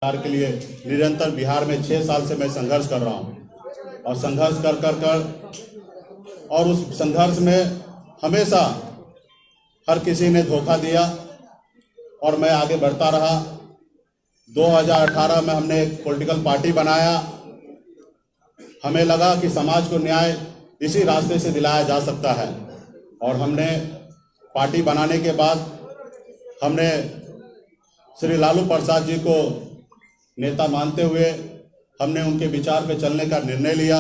अधिकार के लिए निरंतर बिहार में 6 साल से मैं संघर्ष कर रहा हूं और संघर्ष कर और उस संघर्ष में हमेशा हर किसी ने धोखा दिया और मैं आगे बढ़ता रहा। 2018 में हमने एक पॉलिटिकल पार्टी बनाया। हमें लगा कि समाज को न्याय इसी रास्ते से दिलाया जा सकता है और हमने पार्टी बनाने के बाद हमने श्री लालू प्रसाद जी को नेता मानते हुए हमने उनके विचार पे चलने का निर्णय लिया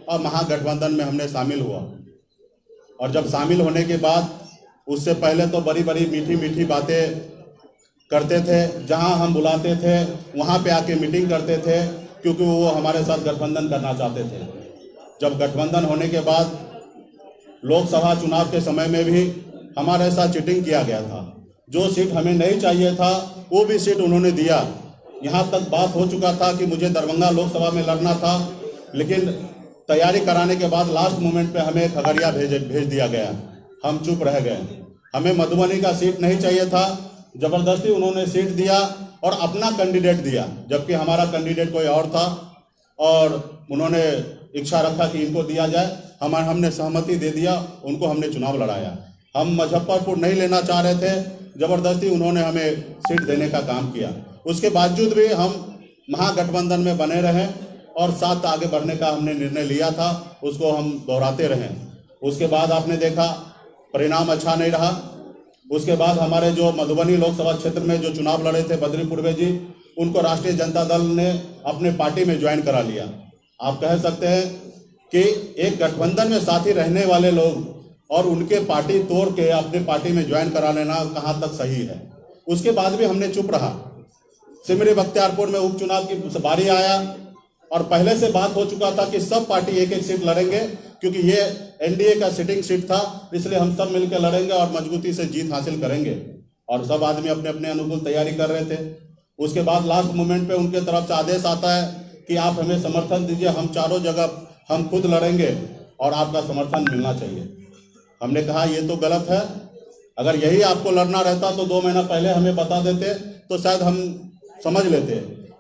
और महागठबंधन में हमने शामिल हुआ। और जब शामिल होने के बाद उससे पहले तो बड़ी बड़ी मीठी मीठी बातें करते थे, जहां हम बुलाते थे वहां पे आके मीटिंग करते थे, क्योंकि वो हमारे साथ गठबंधन करना चाहते थे। जब गठबंधन होने के बाद लोकसभा चुनाव के समय में भी हमारे साथ चीटिंग किया गया था। जो सीट हमें नहीं चाहिए था वो भी सीट उन्होंने दिया। यहाँ तक बात हो चुका था कि मुझे दरभंगा लोकसभा में लड़ना था, लेकिन तैयारी कराने के बाद लास्ट मोमेंट पे हमें खगड़िया भेज दिया गया। हम चुप रह गए। हमें मधुबनी का सीट नहीं चाहिए था, जबरदस्ती उन्होंने सीट दिया और अपना कैंडिडेट दिया, जबकि हमारा कैंडिडेट कोई और था और उन्होंने इच्छा रखा कि इनको दिया जाए। हमने सहमति दे दिया, उनको हमने चुनाव लड़ाया। हम मुजफ्फरपुर नहीं लेना चाह रहे थे, जबरदस्ती उन्होंने हमें सीट देने का काम किया। उसके बावजूद भी हम महागठबंधन में बने रहे और साथ आगे बढ़ने का हमने निर्णय लिया था, उसको हम दोहराते रहे। उसके बाद आपने देखा परिणाम अच्छा नहीं रहा। उसके बाद हमारे जो मधुबनी लोकसभा क्षेत्र में जो चुनाव लड़े थे बद्री पूर्वे जी, उनको राष्ट्रीय जनता दल ने अपने पार्टी में ज्वाइन करा लिया। आप कह सकते हैं कि एक गठबंधन में साथी रहने वाले लोग और उनके पार्टी तोड़ के अपने पार्टी में ज्वाइन करा लेना कहाँ तक सही है। उसके बाद भी हमने चुप रहा। सिमरी बख्तियारपुर में उपचुनाव की बारी आया और पहले से बात हो चुका था कि सब पार्टी एक एक सीट लड़ेंगे, क्योंकि ये एनडीए का सिटिंग सीट था, इसलिए हम सब मिलकर लड़ेंगे और मजबूती से जीत हासिल करेंगे। और सब आदमी अपने अपने अनुकूल तैयारी कर रहे थे। उसके बाद लास्ट मोमेंट पे उनके तरफ से आदेश आता है कि आप हमें समर्थन दीजिए, हम चारों जगह हम खुद लड़ेंगे और आपका समर्थन मिलना चाहिए। हमने कहा ये तो गलत है। अगर यही आपको लड़ना रहता तो 2 महीना पहले हमें बता देते तो शायद हम समझ लेते।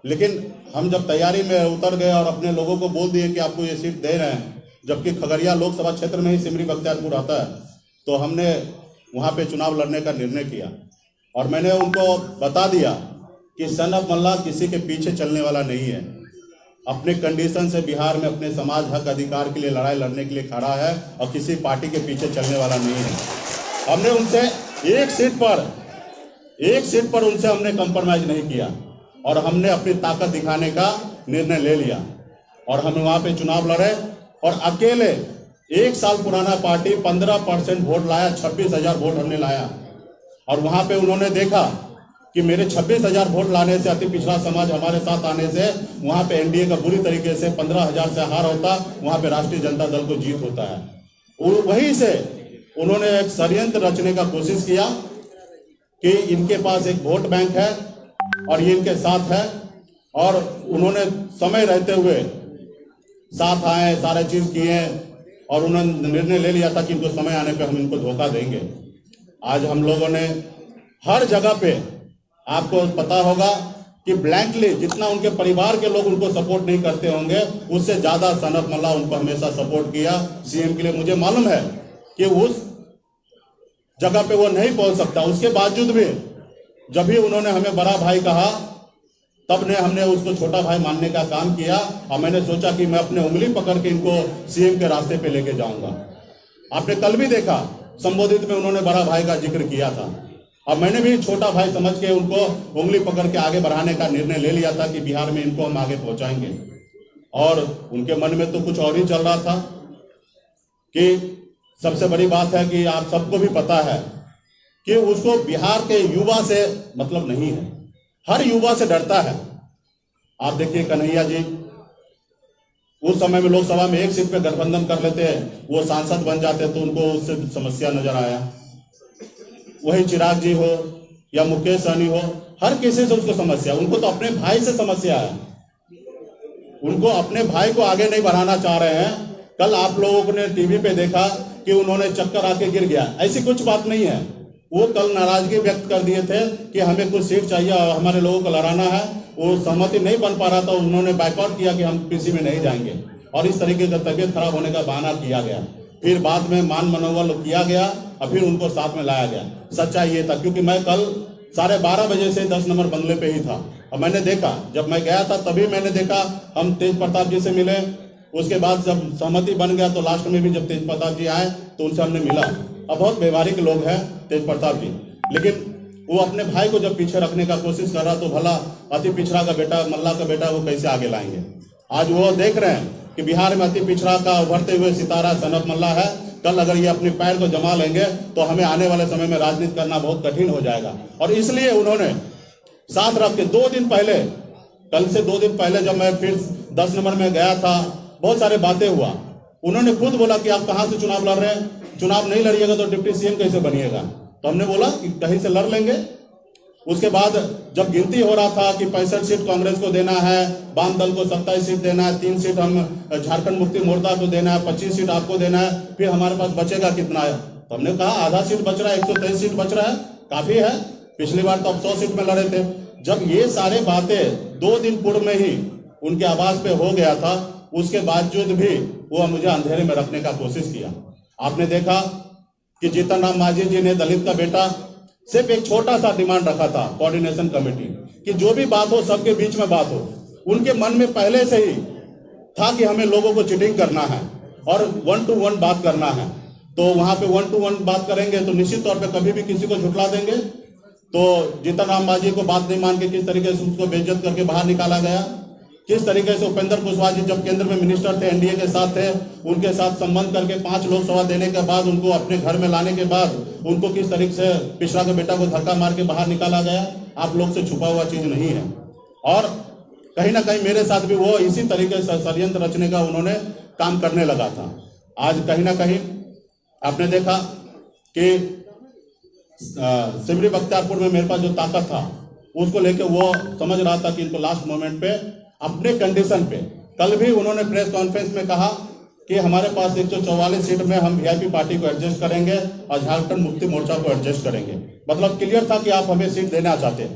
लेकिन हम जब तैयारी में उतर गए और अपने लोगों को बोल दिए कि आपको ये सीट दे रहे हैं, जबकि खगड़िया लोकसभा क्षेत्र में ही सिमरी बख्तियारपुर आता है, तो हमने वहाँ पे चुनाव लड़ने का निर्णय किया। और मैंने उनको बता दिया कि सन ऑफ मल्ला किसी के पीछे चलने वाला नहीं है। अपने कंडीशन से बिहार में अपने समाज हक अधिकार के लिए लड़ाई लड़ने के लिए खड़ा है और किसी पार्टी के पीछे चलने वाला नहीं है। हमने उनसे एक सीट पर उनसे हमने कंप्रोमाइज नहीं किया और हमने अपनी ताकत दिखाने का निर्णय ले लिया और हम वहाँ पे चुनाव लड़े और अकेले 1 साल पुराना पार्टी 15% वोट लाया, 26,000 वोट हमने लाया। और वहाँ पे उन्होंने देखा कि मेरे 26,000 वोट लाने से, अति पिछड़ा समाज हमारे साथ आने से वहाँ पे एनडीए का बुरी तरीके से 15,000 से हार होता, वहाँ पे राष्ट्रीय जनता दल को जीत होता है। वहीं से उन्होंने एक षड्यंत्र रचने का कोशिश किया कि इनके पास एक वोट बैंक है और ये इनके साथ है, और उन्होंने समय रहते हुए साथ आए, सारे चीज किए और उन्होंने निर्णय ले लिया था कि इनको समय आने पे हम इनको धोखा देंगे। आज हम लोगों ने हर जगह पे, आपको पता होगा कि ब्लैंकली जितना उनके परिवार के लोग उनको सपोर्ट नहीं करते होंगे, उससे ज्यादा सन ऑफ मल्ला उनको हमेशा सपोर्ट किया सीएम के लिए। मुझे मालूम है कि उस जगह पे वो नहीं पहुंच सकता, उसके बावजूद भी जब भी उन्होंने हमें बड़ा भाई कहा तब ने हमने उसको छोटा भाई मानने का काम किया। और मैंने सोचा कि मैं अपने उंगली पकड़ के इनको सीएम के रास्ते पे लेके जाऊंगा। आपने कल भी देखा संबोधित में उन्होंने बड़ा भाई का जिक्र किया था और मैंने भी छोटा भाई समझ के उनको उंगली पकड़ के आगे बढ़ाने का निर्णय ले लिया था कि बिहार में इनको हम आगे पहुंचाएंगे। और उनके मन में तो कुछ और ही चल रहा था। कि सबसे बड़ी बात है कि आप सबको भी पता है कि उसको बिहार के युवा से मतलब नहीं है, हर युवा से डरता है। आप देखिए कन्हैया जी उस समय में लोकसभा में एक सीट पे गठबंधन कर लेते हैं, वो सांसद बन जाते तो उनको उससे समस्या नजर आया। वही चिराग जी हो या मुकेश सहनी हो, हर किसी से उसको समस्या। उनको तो अपने भाई से समस्या है, उनको अपने भाई को आगे नहीं बढ़ाना चाह रहे हैं। कल आप लोगों ने टीवी पे देखा कि उन्होंने चक्कर आके गिर गया, ऐसी कुछ बात नहीं है। वो कल नाराजगी व्यक्त कर दिए थे कि हमें कुछ सीट चाहिए और हमारे लोगों को लड़ाना है। वो सहमति नहीं बन पा रहा था, उन्होंने बाइकआउट किया कि हम किसी में नहीं जाएंगे और इस तरीके का तबीयत खराब होने का बहाना किया गया। फिर बाद में मान मनोबल किया गया और फिर उनको साथ में लाया गया। सच्चाई ये था, क्योंकि मैं कल 12:30 बजे से 10 नंबर बंगले पे ही था और मैंने देखा, जब मैं गया था तभी मैंने देखा, हम तेज प्रताप जी से मिले। उसके बाद जब सहमति बन गया तो लास्ट में भी जब तेज प्रताप जी आए तो उनसे हमने मिला। अब बहुत व्यवहारिक लोग हैं तेज प्रताप जी, लेकिन वो अपने भाई को जब पीछे रखने का कोशिश कर रहा तो भला अति पिछड़ा का बेटा, मल्ला का बेटा, वो कैसे आगे लाएंगे। आज वो देख रहे हैं कि बिहार में अति पिछड़ा का उभरते हुए सितारा सनत मल्ला है। कल अगर ये अपने पैर को जमा लेंगे तो हमें आने वाले समय में राजनीति करना बहुत कठिन हो जाएगा। और इसलिए उन्होंने साथ रख के 2 दिन पहले, कल से 2 दिन पहले जब मैं फिर 10 नंबर में गया था, बहुत सारे बातें हुआ। उन्होंने खुद बोला कि आप कहां से चुनाव लड़ रहे हैं, चुनाव नहीं लड़िएगा तो डिप्टी सीएम कैसे बनिएगा। तो हमने बोला कि कहीं से लड़ लेंगे। उसके बाद जब गिनती हो रहा था कि 65 सीट कांग्रेस को देना है, वाम दल को 27 सीट देना है, 3 सीट हम झारखंड मुक्ति मोर्चा को देना है, 25 सीट आपको देना है, फिर हमारे पास बचेगा कितना है। तो हमने कहा आधा सीट बच रहा है, 123 सीट बच रहा है, काफी है। पिछली बार तो अब 100 सीट में लड़े थे। जब ये सारे बातें 2 दिन पूर्व में ही उनके आवाज पे हो गया था, उसके बावजूद भी वो मुझे अंधेरे में रखने का कोशिश किया। आपने देखा कि जीतन राम मांझी जी ने दलित का बेटा सिर्फ एक छोटा सा डिमांड रखा था, कोऑर्डिनेशन कमेटी, कि जो भी बात हो सबके बीच में बात हो। उनके मन में पहले से ही था कि हमें लोगों को चीटिंग करना है और 1 to 1 बात करना है। तो वहां पे 1 to 1 बात करेंगे तो निश्चित तौर पे कभी भी किसी को झुठला देंगे। तो जीतन राम मांझी को बात नहीं मान के किस तरीके से उसको बेइज्जत करके बाहर निकाला गया, किस तरीके से उपेंद्र कुशवाहा जी जब केंद्र में मिनिस्टर थे, एनडीए के साथ थे, उनके साथ संबंध करके 5 लोकसभा देने के बाद उनको अपने घर में लाने के बाद उनको किस तरीके से पिछड़ा के बेटा को धक्का मार के बाहर निकाला गया, आप लोग से छुपा हुआ चीज नहीं है। और कहीं ना कहीं मेरे साथ भी वो इसी तरीके से षड्यंत्र रचने का उन्होंने काम करने लगा था। आज कहीं ना कहीं आपने देखा कि सिमरी बख्तियारपुर में मेरे पास जो ताकत था उसको लेके वो समझ रहा था कि इनको लास्ट मोमेंट पे अपने कंडीशन पे, कल भी उन्होंने प्रेस कॉन्फ्रेंस में कहा कि हमारे पास 144 सीट में हम वीआईपी पार्टी को एडजस्ट करेंगे और झारखंड मुक्ति मोर्चा को एडजस्ट करेंगे। मतलब क्लियर था कि आप हमें सीट देना चाहते।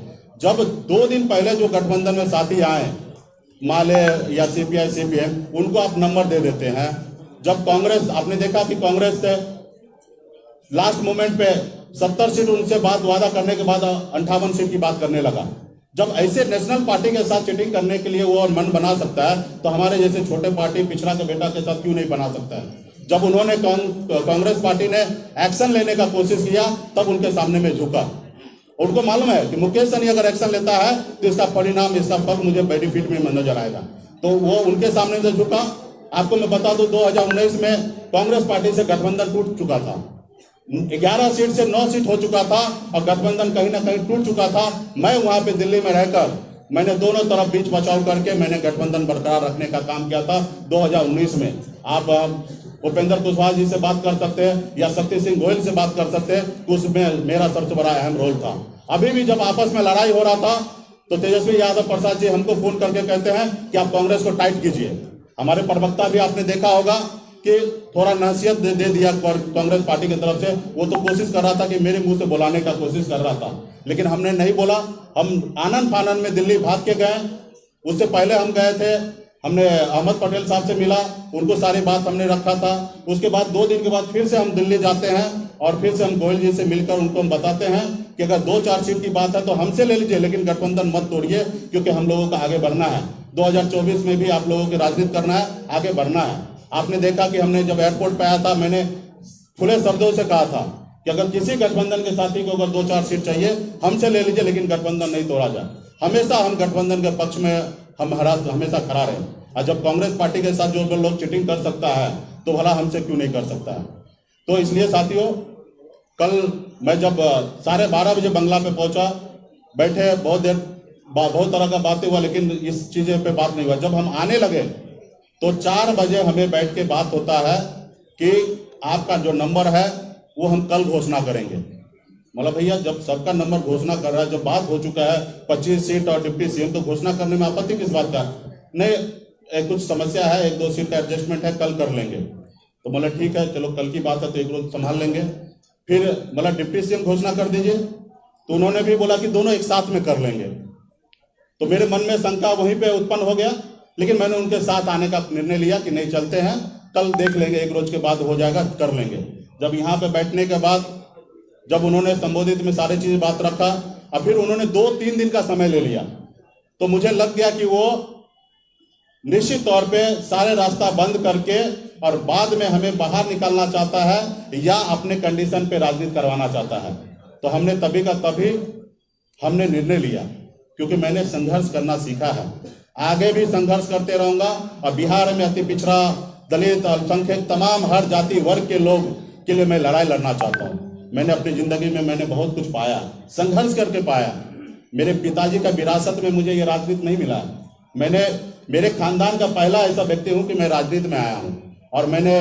जब 2 दिन पहले जो गठबंधन में साथी आए, माले या सीपीआई सीपीएम, उनको आप नंबर दे देते हैं। जब कांग्रेस, आपने देखा कि कांग्रेस से लास्ट मोमेंट पे 70 सीट उनसे बात वादा करने के बाद 58 सीट की बात करने लगा। जब ऐसे नेशनल पार्टी के साथ चीटिंग करने के लिए वो मन बना सकता है तो हमारे जैसे छोटे पार्टी पिछड़ा के बेटा के साथ क्यों नहीं बना सकता है। जब उन्होंने कांग्रेस पार्टी ने एक्शन लेने का कोशिश किया तब उनके सामने में झुका। उनको मालूम है कि मुकेश सहनी अगर एक्शन लेता है तो इसका परिणाम, इसका फल मुझे बेनिफिट में नजर आएगा, तो वो उनके सामने से झुका। आपको मैं बता दूं 2019 में कांग्रेस पार्टी से गठबंधन टूट चुका था, 11 सीट से 9 सीट हो चुका था और गठबंधन कहीं ना कहीं टूट चुका था। मैं वहां पे दिल्ली में रहकर मैंने दोनों तरफ बीच बचाव करके मैंने गठबंधन बरकरार रखने का काम किया था 2019 में। आप उपेंद्र कुशवाहा जी से बात कर सकते हैं या शक्ति सिंह गोयल से बात कर सकते हैं, उसमें मेरा सबसे बड़ा अहम रोल था। अभी भी जब आपस में लड़ाई हो रहा था तो तेजस्वी यादव प्रसाद जी हमको फोन करके कहते हैं कि आप कांग्रेस को टाइट कीजिए। हमारे प्रवक्ता भी आपने देखा होगा कि थोड़ा नसीहत दे दिया कांग्रेस पार्टी की तरफ से। वो तो कोशिश कर रहा था कि मेरे मुंह से बुलाने का कोशिश कर रहा था, लेकिन हमने नहीं बोला। हम आनंद फानन में दिल्ली भाग के गए। उससे पहले हम गए थे, हमने अहमद पटेल साहब से मिला, उनको सारी बात हमने रखा था। उसके बाद 2 दिन के बाद फिर से हम दिल्ली जाते हैं और फिर से हम गोयल जी से मिलकर उनको हम बताते हैं कि अगर 2-4 सीट की बात है तो हमसे ले लीजिए, लेकिन गठबंधन मत तोड़िए, क्योंकि हम लोगों को आगे बढ़ना है। 2024 में भी आप लोगों की राजनीति करना है, आगे बढ़ना है। आपने देखा कि हमने जब एयरपोर्ट पे आया था, मैंने खुले शब्दों से कहा था कि अगर किसी गठबंधन के साथी को अगर 2-4 सीट चाहिए हमसे ले लीजिए, लेकिन गठबंधन नहीं तोड़ा जाए। हमेशा हम गठबंधन के पक्ष में हमेशा खड़ा रहे। और जब कांग्रेस पार्टी के साथ जो लोग चीटिंग कर सकता है तो भला हमसे क्यों नहीं कर सकता है। तो इसलिए साथियों, कल मैं जब 12:30 बजे बंगला पे पहुंचा, बैठे बहुत देर, बहुत तरह का बातें हुआ, लेकिन इस चीजें पे बात नहीं हुआ। जब हम आने लगे तो 4 बजे हमें बैठ के बात होता है कि आपका जो नंबर है वो हम कल घोषणा करेंगे। मतलब भैया, जब सबका नंबर घोषणा कर रहा है, जब बात हो चुका है 25 सीट और डिप्टी सीएम, तो घोषणा करने में आपत्ति किस बात का? नहीं, कुछ समस्या है, 1-2 सीट का एडजस्टमेंट है, कल कर लेंगे। तो बोले ठीक है, चलो कल की बात है तो एक रोज संभाल लेंगे। फिर मतलब डिप्टी सीएम घोषणा कर दीजिए। तो उन्होंने भी बोला कि दोनों एक साथ में कर लेंगे। तो मेरे मन में शंका वहीं पे उत्पन्न हो गया, लेकिन मैंने उनके साथ आने का निर्णय लिया कि नहीं, चलते हैं, कल देख लेंगे, एक रोज के बाद हो जाएगा, कर लेंगे। जब यहाँ पे बैठने के बाद जब उन्होंने संबोधित में सारी चीज बात रखा और फिर उन्होंने 2-3 दिन का समय ले लिया, तो मुझे लग गया कि वो निश्चित तौर पे सारे रास्ता बंद करके और बाद में हमें बाहर निकालना चाहता है या अपने कंडीशन पे राजनीति करवाना चाहता है। तो हमने तभी का तभी हमने निर्णय लिया, क्योंकि मैंने संघर्ष करना सीखा है, आगे भी संघर्ष करते रहूंगा। और बिहार में अति पिछड़ा, दलित, अल्पसंख्यक, तमाम हर जाति वर्ग के लोग के लिए मैं लड़ाई लड़ना चाहता हूँ। मैंने अपनी जिंदगी में मैंने बहुत कुछ पाया, संघर्ष करके पाया। मेरे पिताजी का विरासत में मुझे ये राजनीति नहीं मिला। मैंने मेरे खानदान का पहला ऐसा व्यक्ति हूँ कि मैं राजनीति में आया हूँ और मैंने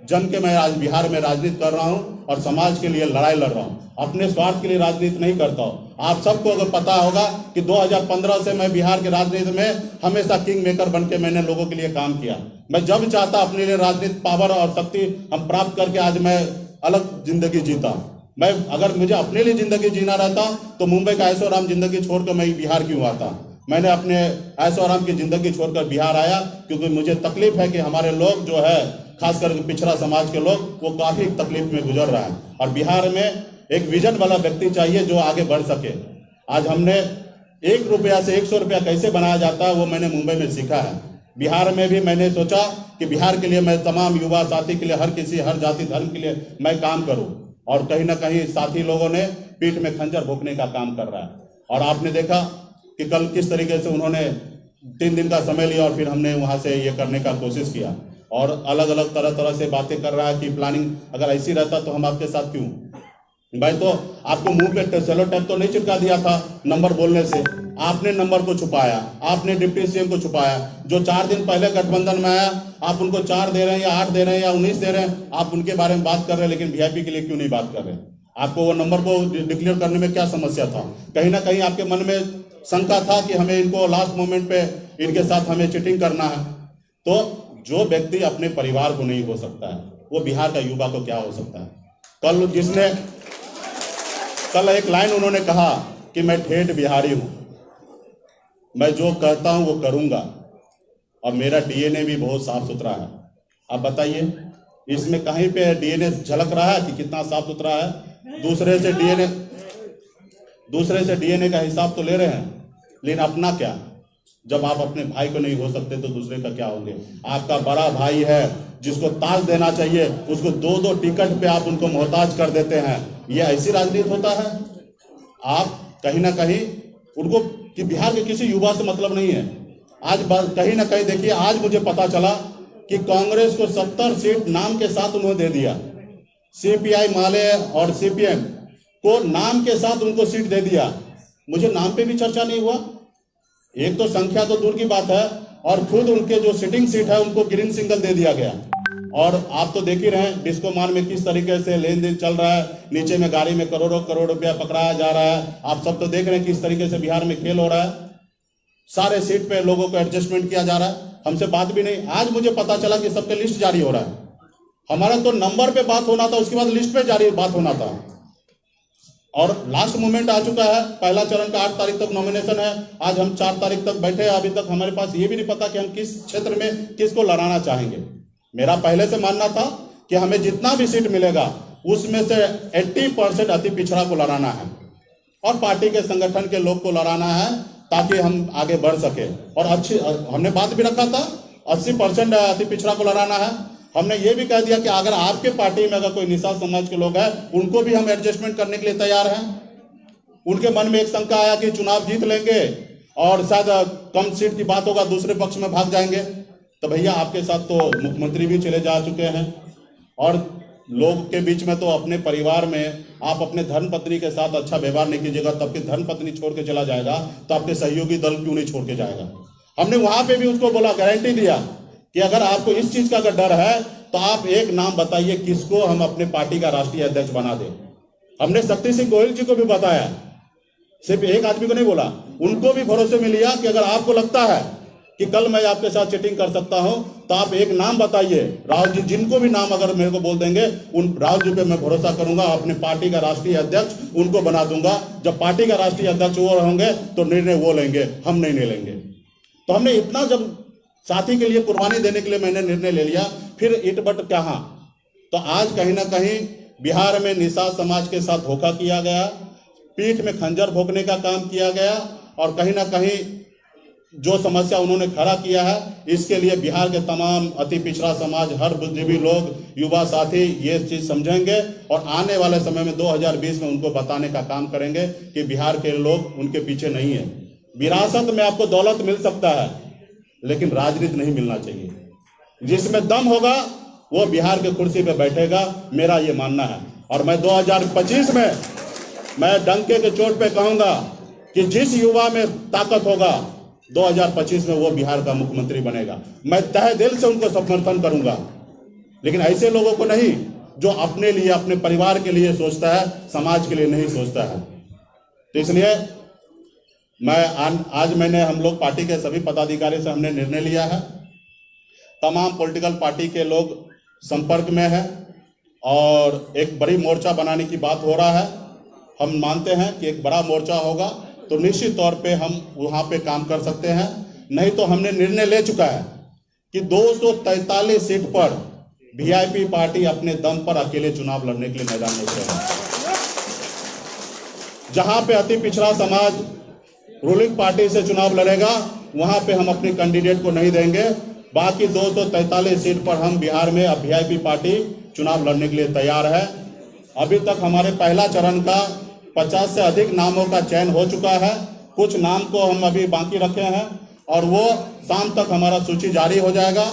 जन के मैं आज बिहार में राजनीति कर रहा हूँ और समाज के लिए लड़ाई लड़ रहा हूँ, अपने स्वार्थ के लिए राजनीति नहीं करता हूँ। आप सबको अगर पता होगा कि 2015 से मैं बिहार के राजनीति में हमेशा किंग मेकर बन के मैंने लोगों के लिए काम किया। मैं जब चाहता अपने लिए राजनीति पावर और शक्ति हम प्राप्त करके आज मैं अलग जिंदगी जीता। मैं अगर मुझे अपने लिए जिंदगी जीना रहता तो मुंबई का ऐशो आराम जिंदगी छोड़कर मैं बिहार क्यों आता। मैंने अपने ऐशो आराम की जिंदगी छोड़कर बिहार आया क्योंकि मुझे तकलीफ है कि हमारे लोग जो है, खासकर पिछड़ा समाज के लोग, वो काफी तकलीफ में गुजर रहा है और बिहार में एक विजन वाला व्यक्ति चाहिए जो आगे बढ़ सके। आज हमने 1 रुपया से 100 रुपया कैसे बनाया जाता है वो मैंने मुंबई में सीखा है। बिहार में भी मैंने सोचा कि बिहार के लिए मैं तमाम युवा साथी के लिए, हर जाति धर्म के लिए मैं काम करूं और कहीं ना कहीं साथी लोगों ने पीठ में खंजर भोंकने का काम कर रहा है। और आपने देखा कि कल किस तरीके से उन्होंने 3 दिन का समय लिया और फिर हमने वहां से ये करने का कोशिश किया और अलग अलग तरह से बातें कर रहा है कि प्लानिंग अगर ऐसी रहता तो हम आपके साथ क्यों। भाई तो आपको मुंह पे सेलो टेप तो नहीं चिपका दिया था नंबर बोलने से, आपने नंबर को छुपाया, आपने डिप्टी सीएम को छुपाया। जो 4 दिन पहले गठबंधन में आया आप उनको 4 दे रहे हैं या 8 दे रहे हैं या 19 दे रहे हैं, आप उनके बारे में बात कर रहे हैं, लेकिन वीआईपी के लिए क्यों नहीं बात कर रहे हैं। आपको वो नंबर को डिक्लेयर करने में क्या समस्या था। कहीं ना कहीं आपके मन में शंका था कि हमें इनको लास्ट मोमेंट पे इनके साथ हमें चीटिंग करना है। तो जो व्यक्ति अपने परिवार को नहीं हो सकता है वो बिहार का युवा को क्या हो सकता है। कल एक लाइन उन्होंने कहा कि मैं ठेठ बिहारी हूं, मैं जो कहता हूं वो करूंगा और मेरा डीएनए भी बहुत साफ सुथरा है। अब बताइए इसमें कहीं पे डीएनए झलक रहा है कि कितना साफ सुथरा है। दूसरे से डीएनए का हिसाब तो ले रहे हैं, लेकिन अपना क्या। जब आप अपने भाई को नहीं हो सकते तो दूसरे का क्या होंगे। आपका बड़ा भाई है जिसको ताज देना चाहिए, उसको 2-2 टिकट पे आप उनको मोहताज कर देते हैं। ये ऐसी राजनीति होता है। आप कहीं ना कहीं उनको कि बिहार के किसी युवा से मतलब नहीं है। आज कहीं ना कहीं देखिए, आज मुझे पता चला कि कांग्रेस को 70 सीट नाम के साथ उन्होंने दे दिया। सीपीआई माले और सीपीएम को नाम के साथ उनको सीट दे दिया। मुझे नाम पे भी चर्चा नहीं हुआ। एक तो संख्या तो दूर की बात है और खुद उनके जो सिटिंग सीट है उनको ग्रीन सिग्नल दे दिया गया। और आप तो देख ही रहे हैं डिस्को मान में किस तरीके से लेन देन चल रहा है, नीचे में गाड़ी में करोड़ों करोड़ रुपया पकड़ाया जा रहा है। आप सब तो देख रहे हैं किस तरीके से बिहार में खेल हो रहा है। सारे सीट पे लोगों को एडजस्टमेंट किया जा रहा है, हमसे बात भी नहीं। आज मुझे पता चला कि सबके लिस्ट जारी हो रहा है। हमारा तो नंबर पे बात होना था, उसके बाद लिस्ट पे जारी बात होना था और लास्ट मोमेंट आ चुका है। पहला चरण का 8 तारीख तक नॉमिनेशन है। आज हम 4 तारीख तक बैठे हैं। अभी तक हमारे पास ये भी नहीं पता कि हम किस क्षेत्र में किसको लड़ाना चाहेंगे। मेरा पहले से मानना था कि हमें जितना भी सीट मिलेगा उसमें से 80% अति पिछड़ा को लड़ाना है और पार्टी के संगठन के लोग को लड़ाना है ताकि हम आगे बढ़ सके। और अच्छी हमने बात भी रखा था 80% अति पिछड़ा को लड़ाना है। हमने ये भी कह दिया कि अगर आपके पार्टी में अगर कोई निषाद समाज के लोग हैं उनको भी हम एडजस्टमेंट करने के लिए तैयार हैं। उनके मन में एक शंका आया कि चुनाव जीत लेंगे और शायद कम सीट की बात होगा, दूसरे पक्ष में भाग जाएंगे। तो भैया आपके साथ तो मुख्यमंत्री भी चले जा चुके हैं और लोग के बीच में तो अपने परिवार में आप अपने धर्मपत्नी के साथ अच्छा व्यवहार नहीं कीजिएगा तो आपकी धर्मपत्नी छोड़ के चला जाएगा, तो आपके सहयोगी दल क्यों नहीं छोड़ के जाएगा। हमने वहां पे भी उसको बोला, गारंटी दिया कि अगर आपको इस चीज का अगर डर है तो आप एक नाम बताइए किसको हम अपने पार्टी का राष्ट्रीय अध्यक्ष बना दें। हमने शक्ति सिंह गोहिल जी को भी बताया, सिर्फ एक आदमी को नहीं बोला, उनको भी भरोसे में लिया कि अगर आपको लगता है कि कल मैं आपके साथ चीटिंग कर सकता हूं, तो आप एक नाम बताइए। राहुल जी, जिनको भी नाम अगर मेरे को बोल देंगे, उन राहुल जी पे मैं भरोसा करूंगा, अपने पार्टी का राष्ट्रीय अध्यक्ष उनको बना दूंगा। जब पार्टी का राष्ट्रीय अध्यक्ष वो होंगे तो निर्णय वो लेंगे, हम नहीं लेंगे। तो हमने इतना जब साथी के लिए कुर्बानी देने के लिए मैंने निर्णय ले लिया, फिर इट बट कहां। तो आज कहीं ना कहीं बिहार में निषाद समाज के साथ धोखा किया गया, पीठ में खंजर भोंकने का काम किया गया, और कहीं ना कहीं जो समस्या उन्होंने खड़ा किया है, इसके लिए बिहार के तमाम अति पिछड़ा समाज, हर बुद्धिजीवी लोग, युवा साथी ये चीज समझेंगे और आने वाले समय में 2020 में उनको बताने का काम करेंगे कि बिहार के लोग उनके पीछे नहीं है। विरासत में आपको दौलत मिल सकता है, लेकिन राजनीति नहीं मिलना चाहिए। जिसमें दम होगा वो बिहार के कुर्सी पे बैठेगा, मेरा ये मानना है। और मैं 2025 में मैं डंके के चोट पे कहूंगा कि जिस युवा में ताकत होगा 2025 में वो बिहार का मुख्यमंत्री बनेगा। मैं तहे दिल से उनको समर्थन करूंगा, लेकिन ऐसे लोगों को नहीं जो अपने लिए, अपने परिवार के लिए सोचता है, समाज के लिए नहीं सोचता है। तो इसलिए हम लोग पार्टी के सभी पदाधिकारी से हमने निर्णय लिया है। तमाम पॉलिटिकल पार्टी के लोग संपर्क में है और एक बड़ी मोर्चा बनाने की बात हो रहा है। हम मानते हैं कि एक बड़ा मोर्चा होगा तो निश्चित तौर पे हम वहां पे काम कर सकते हैं। नहीं तो हमने निर्णय ले चुका है कि 243 सीट पर वीआईपी पार्टी अपने दम पर अकेले चुनाव लड़ने के लिए मैदान में उतरेगा। जहां पे अति पिछड़ा समाज रूलिंग पार्टी से चुनाव लड़ेगा, वहां पे हम अपने कैंडिडेट को नहीं देंगे। बाकी 243 सीट पर हम बिहार में अब वीआईपी पार्टी चुनाव लड़ने के लिए तैयार है। अभी तक हमारे पहला चरण का 50 से अधिक नामों का चयन हो चुका है। कुछ नाम को हम अभी बाकी रखे हैं और वो शाम तक हमारा सूची जारी हो जाएगा।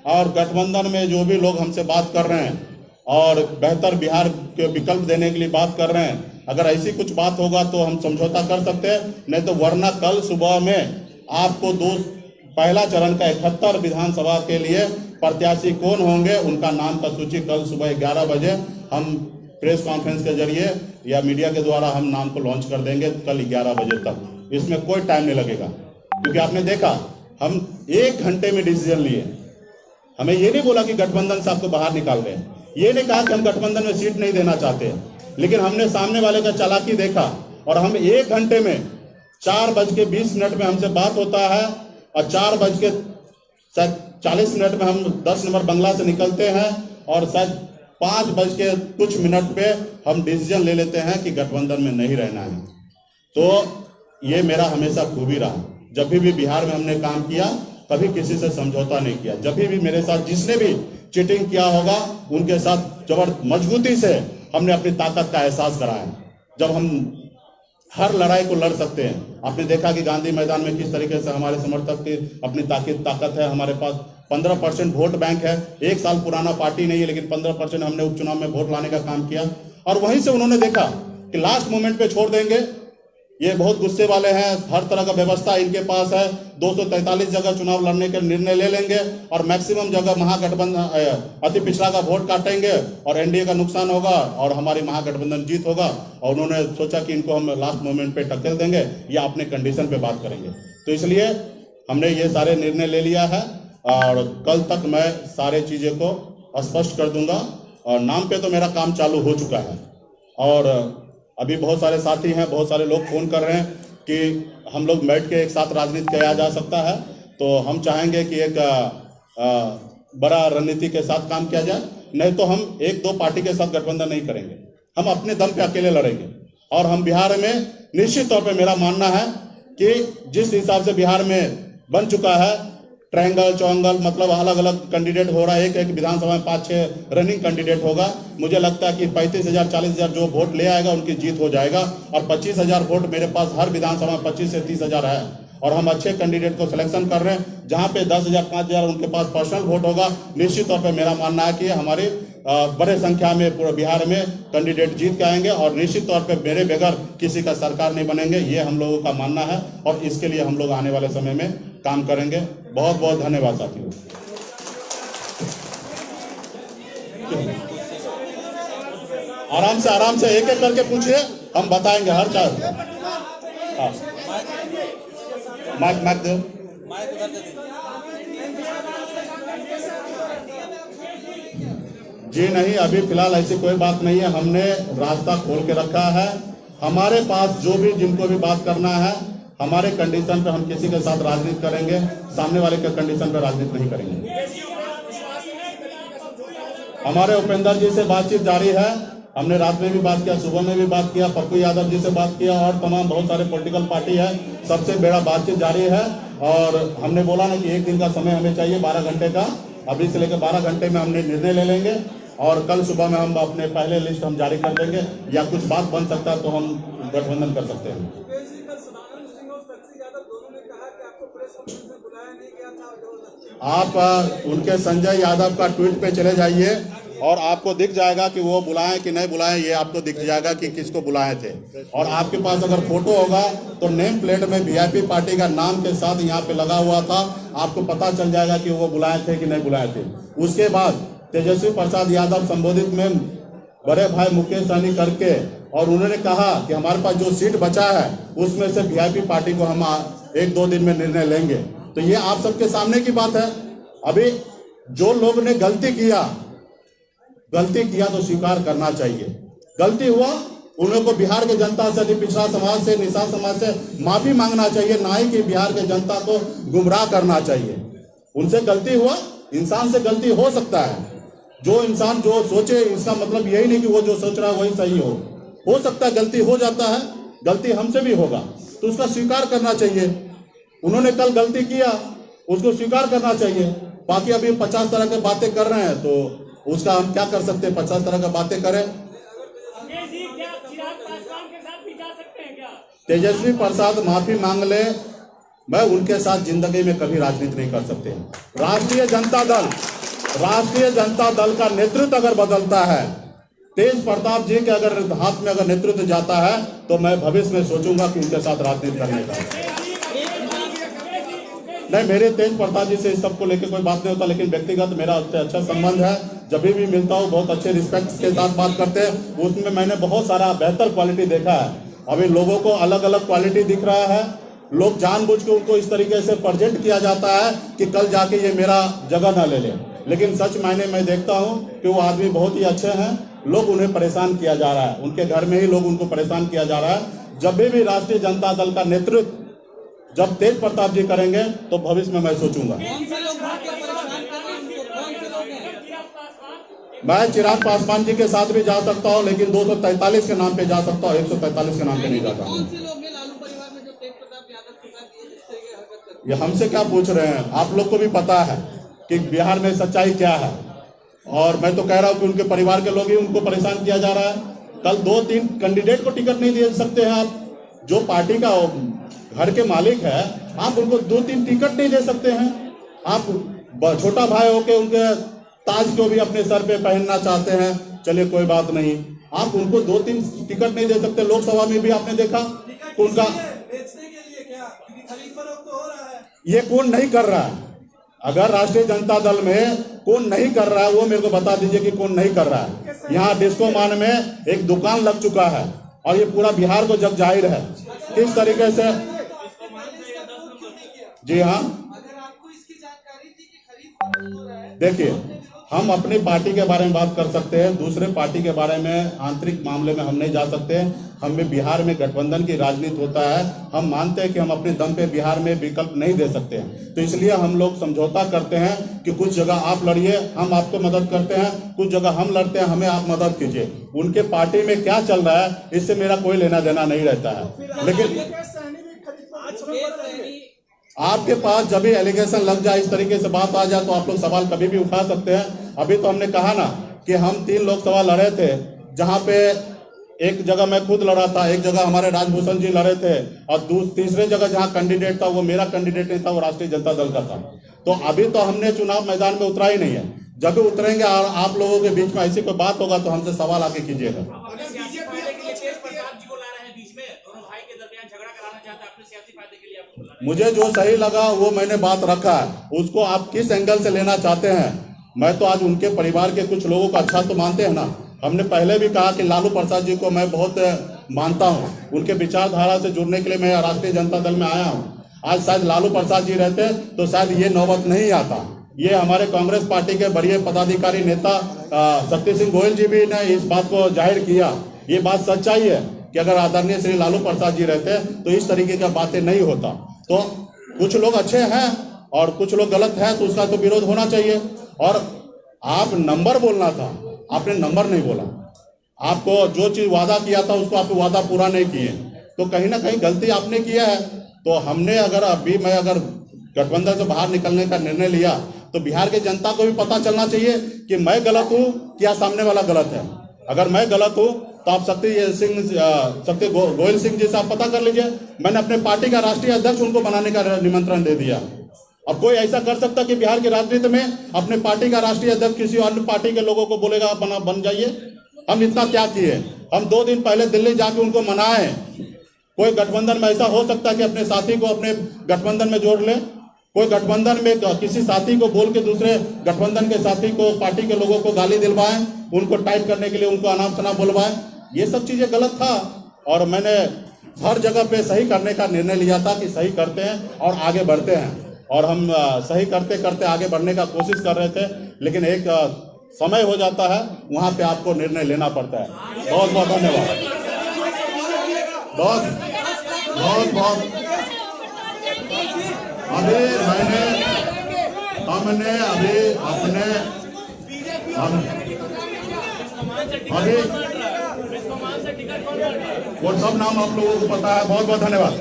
और गठबंधन में जो भी लोग हमसे बात कर रहे हैं और बेहतर बिहार के विकल्प देने के लिए बात कर रहे हैं, अगर ऐसी कुछ बात होगा तो हम समझौता कर सकते हैं, नहीं तो वरना कल सुबह में आपको पहला चरण का 71 विधानसभा के लिए प्रत्याशी कौन होंगे, उनका नाम का सूची कल सुबह 11 बजे हम प्रेस कॉन्फ्रेंस के जरिए या मीडिया के द्वारा हम नाम को लॉन्च कर देंगे कल 11 बजे तक। इसमें कोई टाइम नहीं लगेगा, क्योंकि आपने देखा हम 1 घंटे में डिसीजन लिए। हमें ये नहीं बोला कि गठबंधन से आपको बाहर निकाल रहे हैं, ये नहीं कहा कि हम गठबंधन में सीट नहीं देना चाहते हैं, लेकिन हमने सामने वाले का चालाकी देखा और हम 1 घंटे में 4:20 में हमसे बात होता है और 4:40 में हम 10 नंबर बंगला से निकलते हैं और शायद 5:कुछ पे हम डिसीजन ले लेते हैं कि गठबंधन में नहीं रहना है। तो ये मेरा हमेशा खूबी रहा। जब भी बिहार में हमने काम किया कभी किसी से समझौता नहीं किया। जब भी मेरे साथ जिसने भी चीटिंग किया होगा उनके साथ मजबूती से हमने अपनी ताकत का एहसास कराया। जब हम हर लड़ाई को लड़ सकते हैं। आपने देखा कि गांधी मैदान में किस तरीके से हमारे समर्थक की अपनी ताकत है। हमारे पास 15% वोट बैंक है। 1 साल पुराना पार्टी नहीं है, लेकिन 15% हमने उपचुनाव में वोट लाने का काम किया। और वहीं से उन्होंने देखा कि लास्ट मोमेंट पे छोड़ देंगे, ये बहुत गुस्से वाले हैं, हर तरह का व्यवस्था इनके पास है, 243 जगह चुनाव लड़ने के निर्णय ले लेंगे और मैक्सिमम जगह महागठबंधन अति पिछड़ा का वोट काटेंगे और एनडीए का नुकसान होगा और हमारी महागठबंधन जीत होगा। और उन्होंने सोचा कि इनको हम लास्ट मोमेंट पे टक्कर देंगे या अपने कंडीशन पे बात करेंगे। तो इसलिए हमने ये सारे निर्णय ले लिया है और कल तक मैं सारे चीजें को स्पष्ट कर दूंगा। और नाम पे तो मेरा काम चालू हो चुका है और अभी बहुत सारे साथी हैं, बहुत सारे लोग फोन कर रहे हैं कि हम लोग बैठ के एक साथ राजनीति किया जा सकता है। तो हम चाहेंगे कि एक बड़ा रणनीति के साथ काम किया जाए, नहीं तो हम 1-2 पार्टी के साथ गठबंधन नहीं करेंगे, हम अपने दम पे अकेले लड़ेंगे। और हम बिहार में निश्चित तौर पे मेरा मानना है कि जिस हिसाब से बिहार में बन चुका है ट्रायंगल चौंगल, मतलब अलग अलग कैंडिडेट हो रहा है, एक विधानसभा में 5-6 रनिंग कैंडिडेट होगा। मुझे लगता है कि 35,000 40,000 जो वोट ले आएगा उनकी जीत हो जाएगा। और 25,000 वोट मेरे पास हर विधानसभा में 25 से 30,000 है और हम अच्छे कैंडिडेट को सिलेक्शन कर रहे हैं। जहां पे 10,000 5,000 उनके पास पर्सनल वोट होगा, निश्चित तौर पर मेरा मानना है कि हमारे बड़े संख्या में पूरे बिहार में कैंडिडेट जीत के आएंगे और निश्चित तौर पे मेरे बगैर किसी का सरकार नहीं बनेंगे, ये हम लोगों का मानना है। और इसके लिए हम लोग आने वाले समय में काम करेंगे। बहुत बहुत धन्यवाद साथियों। आराम से एक एक करके पूछिए, हम बताएंगे हर चार। माइक दो। जी नहीं, अभी फिलहाल ऐसी कोई बात नहीं है। हमने रास्ता खोल के रखा है। हमारे पास जो भी जिनको भी बात करना है, हमारे कंडीशन पे हम किसी के साथ राजनीति करेंगे, सामने वाले के कंडीशन पे राजनीति नहीं करेंगे। हमारे उपेंद्र जी से बातचीत जारी है। हमने रात में भी बात किया, सुबह में भी बात किया, पप्पू यादव जी से बात किया और तमाम बहुत सारे पॉलिटिकल पार्टी है, सबसे बड़ा बातचीत जारी है। और हमने बोला ना कि 1 दिन का समय हमें चाहिए, 12 घंटे का। अभी से लेकर 12 घंटे में हमने निर्णय ले लेंगे और कल सुबह में हम अपने पहले लिस्ट हम जारी कर देंगे, या कुछ बात बन सकता है तो हम गठबंधन कर सकते हैं। आप उनके संजय यादव का ट्वीट पे चले जाइए और आपको दिख जाएगा कि वो बुलाएं कि नहीं बुलाएं, ये आपको दिख जाएगा कि किसको बुलाए थे। और आपके पास अगर फोटो होगा तो नेम प्लेट में वीआईपी पार्टी का नाम के साथ यहाँ पे लगा हुआ था, आपको पता चल जाएगा कि वो बुलाए थे कि नहीं बुलाए थे। उसके बाद तेजस्वी प्रसाद यादव संबोधित में बड़े भाई मुकेश सहनी करके, और उन्होंने कहा कि हमारे पास जो सीट बचा है उसमें से वीआईपी पार्टी को हम 1-2 दिन में निर्णय लेंगे। तो ये आप सबके सामने की बात है। अभी जो लोग ने गलती किया तो स्वीकार करना चाहिए। गलती हुआ, उन्हें को बिहार के जनता से, पिछड़ा समाज से, निषाद समाज से माफी मांगना चाहिए, ना ही कि बिहार के जनता को गुमराह करना चाहिए। उनसे गलती हुआ, इंसान से गलती हो सकता है। जो इंसान जो सोचे, इसका मतलब यही नहीं कि वो जो सोच रहा है वही सही हो सकता है, गलती हो जाता है, गलती हमसे भी होगा, तो उसका स्वीकार करना चाहिए। उन्होंने कल गलती किया, उसको स्वीकार करना चाहिए। बाकी अभी 50 तरह की बातें कर रहे हैं तो उसका हम क्या कर सकते हैं? 50 तरह की बातें करें। तेजस्वी प्रसाद माफी मांग ले, मैं उनके साथ जिंदगी में कभी राजनीति नहीं कर सकते। राष्ट्रीय जनता दल का नेतृत्व अगर बदलता है, तेज प्रताप जी के अगर हाथ में अगर नेतृत्व जाता है, तो मैं भविष्य में सोचूंगा कि उनके साथ राजनीति करने का। नहीं, मेरे तेज प्रताप जी से इस सबको लेकर कोई बात नहीं होता, लेकिन व्यक्तिगत मेरा उससे अच्छा संबंध है। जब भी मिलता हूँ बहुत अच्छे रिस्पेक्ट के साथ बात करते हैं। उसमें मैंने बहुत सारा बेहतर क्वालिटी देखा है। अभी लोगों को अलग अलग क्वालिटी दिख रहा है। लोग जानबूझ के उनको इस तरीके से प्रेजेंट किया जाता है कि कल जाके ये मेरा जगह ना ले ले, लेकिन सच मायने मैं देखता हूँ कि वो आदमी बहुत ही अच्छे हैं। लोग उन्हें परेशान किया जा रहा है, उनके घर में ही लोग उनको परेशान किया जा रहा है। जब भी राष्ट्रीय जनता दल का नेतृत्व जब तेज प्रताप जी करेंगे तो भविष्य में मैं सोचूंगा। मैं चिराग पासवान जी के साथ भी जा सकता हूं, लेकिन 243 के नाम पे जा सकता हूं, 143 के नाम पे नहीं जाता हूं। ये हमसे क्या पूछ रहे हैं? आप लोग को भी पता है कि बिहार में सच्चाई क्या है, और मैं तो कह रहा हूं कि उनके परिवार के लोग ही उनको परेशान किया जा रहा है। कल 2-3 कैंडिडेट को टिकट नहीं दे सकते हैं आप। जो पार्टी का घर के मालिक है, आप उनको 2-3 टिकट नहीं दे सकते हैं। आप छोटा भाई होके उनके ताज को भी अपने सर पे पहनना चाहते हैं, चलिए कोई बात नहीं, आप उनको 2-3 टिकट नहीं दे सकते। लोकसभा में भी आपने देखा उनका बेचने के लिए क्या खरीद फरोख्त हो रहा है। ये कौन नहीं कर रहा है? अगर राष्ट्रीय जनता दल में कौन नहीं कर रहा है वो मेरे को बता दीजिए कि कौन नहीं कर रहा है। यहाँ डिस्को मान में एक दुकान लग चुका है और ये पूरा बिहार को जग जाहिर है किस तरीके से। जी हाँ, अगर आपको इसकी जानकारी थी कि खरीद हो रहा है, देखिए हम अपनी पार्टी के बारे में बात कर सकते हैं, दूसरे पार्टी के बारे में आंतरिक मामले में हम नहीं जा सकते। हमें बिहार में गठबंधन की राजनीति होता है, हम मानते हैं कि हम अपने दम पे बिहार में विकल्प नहीं दे सकते हैं, तो इसलिए हम लोग समझौता करते हैं कि कुछ जगह आप लड़िए, हम आपको मदद करते हैं, कुछ जगह हम लड़ते हैं, हमें आप मदद कीजिए। उनके पार्टी में क्या चल रहा है इससे मेरा कोई लेना देना नहीं रहता है। लेकिन आपके पास जब भी एलिगेशन लग जाए, इस तरीके से बात आ जाए, तो आप लोग सवाल कभी भी उठा सकते हैं। अभी तो हमने कहा ना कि हम 3 लोकसभा लड़े थे, जहां पे एक जगह मैं खुद लड़ा था, एक जगह हमारे राजभूषण जी लड़े थे, और तीसरे जगह जहां कैंडिडेट था वो मेरा कैंडिडेट नहीं था, वो राष्ट्रीय जनता दल का था। तो अभी तो हमने चुनाव मैदान में उतरा ही नहीं है। जब भी उतरेंगे और आप लोगों के बीच में ऐसी कोई बात होगा तो हमसे सवाल आके कीजिएगा। मुझे जो सही लगा वो मैंने बात रखा है, उसको आप किस एंगल से लेना चाहते हैं। मैं तो आज उनके परिवार के कुछ लोगों का अच्छा तो मानते हैं ना। हमने पहले भी कहा कि लालू प्रसाद जी को मैं बहुत मानता हूं, उनके विचारधारा से जुड़ने के लिए मैं राष्ट्रीय जनता दल में आया हूं। आज शायद लालू प्रसाद जी रहते तो शायद ये नौबत नहीं आता। ये हमारे कांग्रेस पार्टी के वरीय पदाधिकारी नेता शक्ति सिंह गोयल जी भी ने इस बात को जाहिर किया। ये बात सच्चाई है कि अगर आदरणीय श्री लालू प्रसाद जी रहते तो इस तरीके की बातें नहीं होता। तो कुछ लोग अच्छे हैं और कुछ लोग गलत हैं, तो उसका तो विरोध होना चाहिए। और आप नंबर बोलना था, आपने नंबर नहीं बोला। आपको जो चीज वादा किया था उसको आप वादा पूरा नहीं किए, तो कहीं ना कहीं गलती आपने किया है। तो हमने मैं अगर गठबंधन से बाहर निकलने का निर्णय लिया तो बिहार की जनता को भी पता चलना चाहिए कि मैं गलत हूं या सामने वाला गलत है। अगर मैं गलत हूं तो आप शक्ति गोयल सिंह जी से आप पता कर लीजिए। मैंने अपने पार्टी का राष्ट्रीय अध्यक्ष उनको बनाने का निमंत्रण दे दिया। अब कोई ऐसा कर सकता कि बिहार की राजनीति में अपने पार्टी का राष्ट्रीय अध्यक्ष किसी अन्य पार्टी के लोगों को बोलेगा बन जाइए। हम इतना क्या किए, हम 2 दिन पहले दिल्ली जाके उनको मनाए। कोई गठबंधन में ऐसा हो सकता है कि अपने साथी को अपने गठबंधन में जोड़ ले? कोई गठबंधन में किसी साथी को बोल के दूसरे गठबंधन के साथी को, पार्टी के लोगों को गाली दिलवाएं, उनको टाइट करने के लिए उनको अनाप शनाप बुलवाएं? ये सब चीजें गलत था। और मैंने हर जगह पे सही करने का निर्णय लिया था कि सही करते हैं और आगे बढ़ते हैं। और हम सही करते करते आगे बढ़ने का कोशिश कर रहे थे, लेकिन एक समय हो जाता है, वहां पे आपको निर्णय लेना पड़ता है। बहुत बहुत धन्यवाद। बहुत अभी हमने अभी वो सब नाम आप लोगों को पता है। बहुत बहुत धन्यवाद।